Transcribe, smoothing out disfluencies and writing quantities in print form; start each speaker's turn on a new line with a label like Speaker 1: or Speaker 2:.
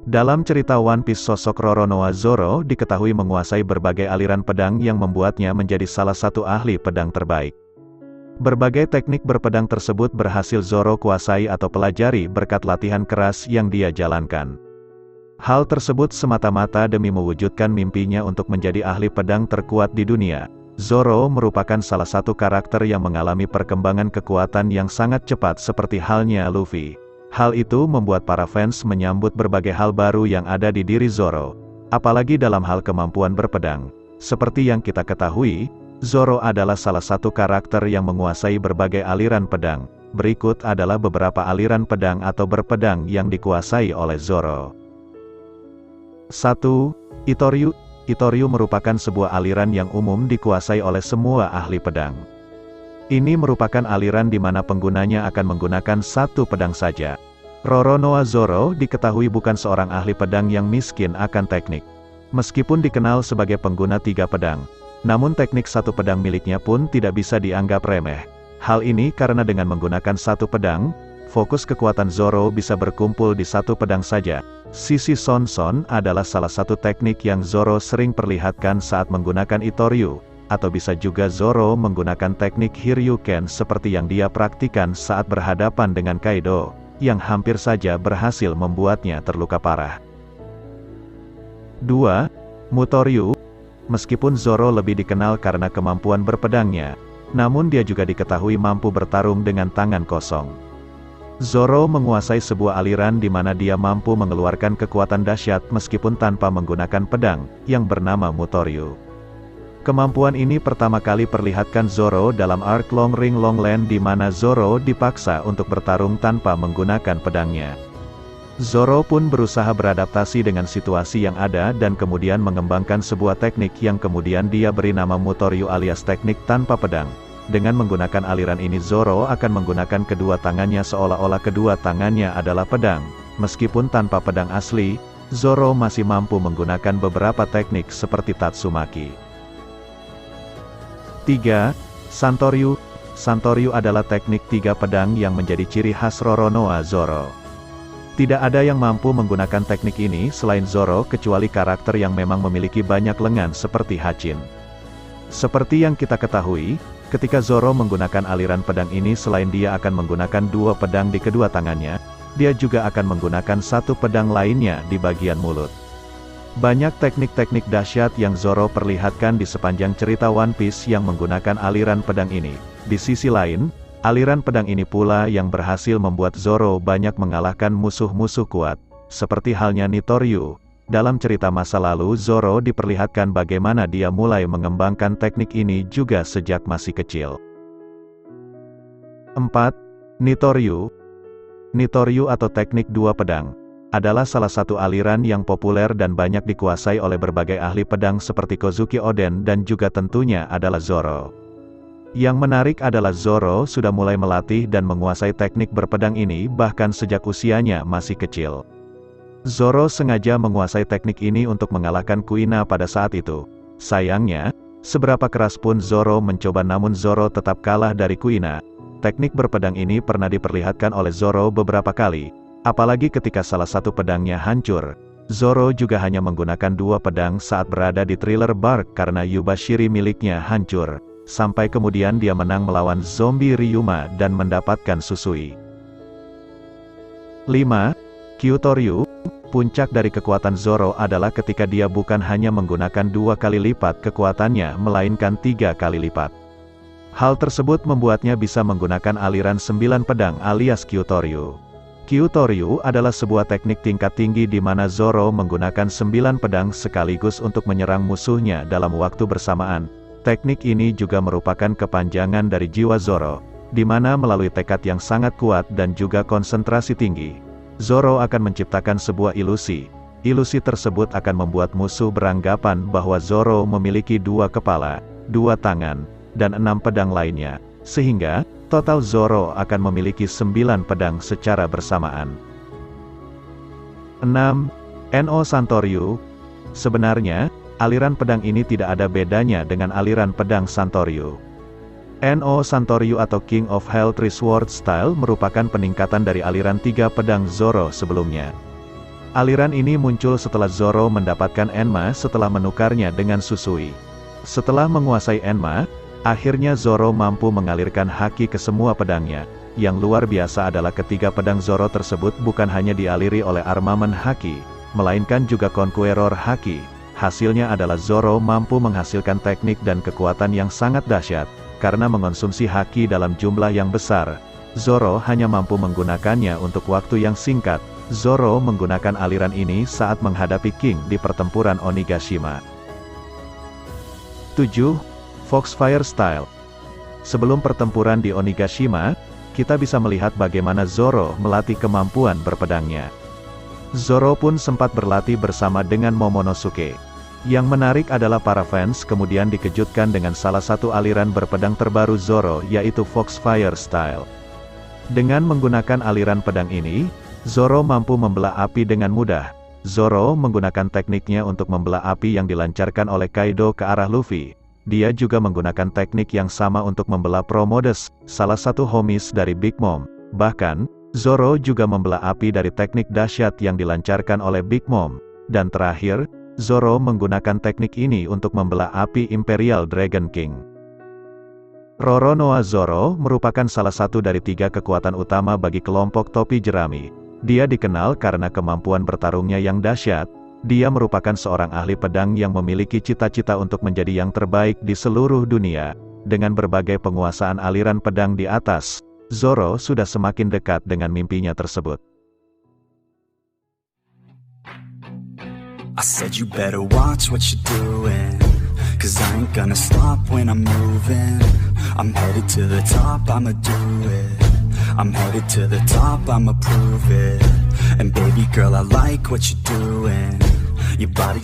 Speaker 1: Dalam cerita One Piece, sosok Roronoa Zoro diketahui menguasai berbagai aliran pedang yang membuatnya menjadi salah satu ahli pedang terbaik. Berbagai teknik berpedang tersebut berhasil Zoro kuasai atau pelajari berkat latihan keras yang dia jalankan. Hal tersebut semata-mata demi mewujudkan mimpinya untuk menjadi ahli pedang terkuat di dunia. Zoro merupakan salah satu karakter yang mengalami perkembangan kekuatan yang sangat cepat seperti halnya Luffy. Hal itu membuat para fans menyambut berbagai hal baru yang ada di diri Zoro, apalagi dalam hal kemampuan berpedang. Seperti yang kita ketahui, Zoro adalah salah satu karakter yang menguasai berbagai aliran pedang. Berikut adalah beberapa aliran pedang atau berpedang yang dikuasai oleh Zoro. 1. Itoryu. Itoryu merupakan sebuah aliran yang umum dikuasai oleh semua ahli pedang. Ini merupakan aliran di mana penggunanya akan menggunakan satu pedang saja. Roronoa Zoro diketahui bukan seorang ahli pedang yang miskin akan teknik. Meskipun dikenal sebagai pengguna 3 pedang, namun teknik satu pedang miliknya pun tidak bisa dianggap remeh. Hal ini karena dengan menggunakan satu pedang, fokus kekuatan Zoro bisa berkumpul di satu pedang saja. Sisi Son adalah salah satu teknik yang Zoro sering perlihatkan saat menggunakan Itoryu, atau bisa juga Zoro menggunakan teknik Hiryuken seperti yang dia praktikan saat berhadapan dengan Kaido, yang hampir saja berhasil membuatnya terluka parah. 2. Mutoryu. Meskipun Zoro lebih dikenal karena kemampuan berpedangnya, namun dia juga diketahui mampu bertarung dengan tangan kosong. Zoro menguasai sebuah aliran di mana dia mampu mengeluarkan kekuatan dahsyat meskipun tanpa menggunakan pedang, yang bernama Mutoryu. Kemampuan ini pertama kali perlihatkan Zoro dalam arc Long Ring Longland di mana Zoro dipaksa untuk bertarung tanpa menggunakan pedangnya. Zoro pun berusaha beradaptasi dengan situasi yang ada dan kemudian mengembangkan sebuah teknik yang kemudian dia beri nama Mutoryu alias teknik tanpa pedang. Dengan menggunakan aliran ini Zoro akan menggunakan kedua tangannya seolah-olah kedua tangannya adalah pedang. Meskipun tanpa pedang asli, Zoro masih mampu menggunakan beberapa teknik seperti Tatsumaki. 3. Santoryu. Santoryu adalah teknik 3 pedang yang menjadi ciri khas Roronoa Zoro. Tidak ada yang mampu menggunakan teknik ini selain Zoro kecuali karakter yang memang memiliki banyak lengan seperti Hachin. Seperti yang kita ketahui, ketika Zoro menggunakan aliran pedang ini selain dia akan menggunakan 2 pedang di kedua tangannya, dia juga akan menggunakan 1 pedang lainnya di bagian mulut. Banyak teknik-teknik dahsyat yang Zoro perlihatkan di sepanjang cerita One Piece yang menggunakan aliran pedang ini. Di sisi lain, aliran pedang ini pula yang berhasil membuat Zoro banyak mengalahkan musuh-musuh kuat, seperti halnya Nitoryu. Dalam cerita masa lalu Zoro diperlihatkan bagaimana dia mulai mengembangkan teknik ini juga sejak masih kecil. 4. Nitoryu. Nitoryu atau teknik 2 pedang adalah salah satu aliran yang populer dan banyak dikuasai oleh berbagai ahli pedang seperti Kozuki Oden dan juga tentunya adalah Zoro. Yang menarik adalah Zoro sudah mulai melatih dan menguasai teknik berpedang ini bahkan sejak usianya masih kecil. Zoro sengaja menguasai teknik ini untuk mengalahkan Kuina pada saat itu. Sayangnya, seberapa keras pun Zoro mencoba namun Zoro tetap kalah dari Kuina. Teknik berpedang ini pernah diperlihatkan oleh Zoro beberapa kali, apalagi ketika salah satu pedangnya hancur. Zoro juga hanya menggunakan 2 pedang saat berada di Thriller Bark karena Yubashiri miliknya hancur, sampai kemudian dia menang melawan zombie Ryuma dan mendapatkan Susui. 5. Kyutoryu. Puncak dari kekuatan Zoro adalah ketika dia bukan hanya menggunakan 2 kali lipat kekuatannya melainkan 3 kali lipat. Hal tersebut membuatnya bisa menggunakan aliran 9 pedang alias Kyutoryu. Kyutoryu adalah sebuah teknik tingkat tinggi di mana Zoro menggunakan 9 pedang sekaligus untuk menyerang musuhnya dalam waktu bersamaan. Teknik ini juga merupakan kepanjangan dari jiwa Zoro, di mana melalui tekad yang sangat kuat dan juga konsentrasi tinggi, Zoro akan menciptakan sebuah ilusi. Ilusi tersebut akan membuat musuh beranggapan bahwa Zoro memiliki 2 kepala, 2 tangan, dan 6 pedang lainnya, sehingga total Zoro akan memiliki 9 pedang secara bersamaan. 6. No Santoryu. Sebenarnya, aliran pedang ini tidak ada bedanya dengan aliran pedang Santoryu. No Santoryu atau King of Hell Three Sword Style merupakan peningkatan dari aliran 3 pedang Zoro sebelumnya. Aliran ini muncul setelah Zoro mendapatkan Enma setelah menukarnya dengan Susui. Setelah menguasai Enma, akhirnya Zoro mampu mengalirkan haki ke semua pedangnya. Yang luar biasa adalah ketiga pedang Zoro tersebut bukan hanya dialiri oleh armamen haki, melainkan juga Conqueror haki. Hasilnya adalah Zoro mampu menghasilkan teknik dan kekuatan yang sangat dahsyat, karena mengonsumsi haki dalam jumlah yang besar. Zoro hanya mampu menggunakannya untuk waktu yang singkat. Zoro menggunakan aliran ini saat menghadapi King di pertempuran Onigashima. 7. Foxfire Style. Sebelum pertempuran di Onigashima, kita bisa melihat bagaimana Zoro melatih kemampuan berpedangnya. Zoro pun sempat berlatih bersama dengan Momonosuke. Yang menarik adalah para fans kemudian dikejutkan dengan salah satu aliran berpedang terbaru Zoro, yaitu Foxfire Style. Dengan menggunakan aliran pedang ini, Zoro mampu membelah api dengan mudah. Zoro menggunakan tekniknya untuk membelah api yang dilancarkan oleh Kaido ke arah Luffy. Dia juga menggunakan teknik yang sama untuk membelah Promodes, salah satu homies dari Big Mom. Bahkan, Zoro juga membelah api dari teknik dahsyat yang dilancarkan oleh Big Mom. Dan terakhir, Zoro menggunakan teknik ini untuk membelah api Imperial Dragon King. Roronoa Zoro merupakan salah satu dari 3 kekuatan utama bagi kelompok topi jerami. Dia dikenal karena kemampuan bertarungnya yang dahsyat. Dia merupakan seorang ahli pedang yang memiliki cita-cita untuk menjadi yang terbaik di seluruh dunia. Dengan berbagai penguasaan aliran pedang di atas, Zoro sudah semakin dekat dengan mimpinya tersebut.
Speaker 2: I said you better watch what you're doing, 'cause I ain't gonna stop when I'm moving. I'm headed to the top, I'ma do it. I'm headed to the top, I'ma prove it. And baby girl, I like what you're doing. Your body